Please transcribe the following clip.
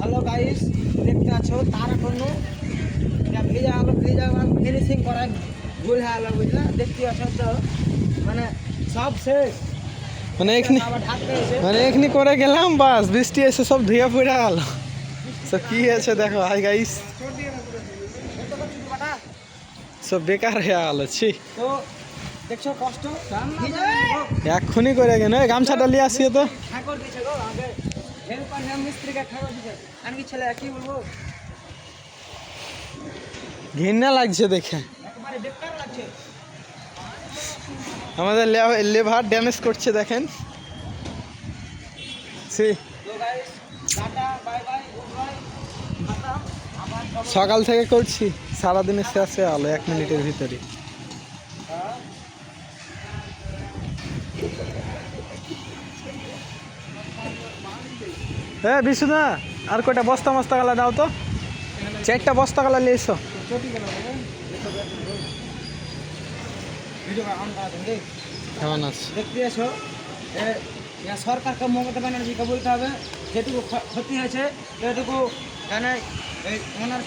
Hello guys, দেখতে আছো তারা কোনো ভিজা ফিনিশিং করার ভুল হয়ে গেলো, বুঝলা? দেখতে আছো তো মানে সব শেষ, মানে এখানে আবার ঢাকতে এসে মানে এখানে করে গেলাম, বাস বৃষ্টি এসে সব ধুয়ে পড়ে গেল। সব কি হয়েছে দেখো, হাই গাইস, সব বেকার হয়ে গেল। ছি, তো দেখছো কষ্ট এক্ষুনি করে গেল। গামছাটা নিয়ে আসিও তো। ঠাকুর দিছে গো আগে হেল্পার নাম মিস্ত্রিকে ঠাকুর দিছে। আমি ছেলে কি বলবো, ঘৃণা লাগছে দেখে। একেবারে বেকার লাগছে। আমাদের লেভার ড্যামেজ করছে দেখেন। ছি, তো guys tata bye bye good bye, খতম। আবার সকাল থেকে করছি, সারাদিনের শেষ হয়ে গেলো 1 মিনিটের ভিতরে। হ্যাঁ বিশুদা, আর কয়টা বস্তা মস্তা গালা দাও তো, 4টা বস্তা গালা নিয়ে এসো। চটি গেল ভিডিও অন করা দেন। কেমন আছে দেখতে এসো, সরকারকে মমতা ব্যানার্জিকে বলতে হবে যেটুকু ক্ষতি হয়েছে সেটুকু মানে ওনার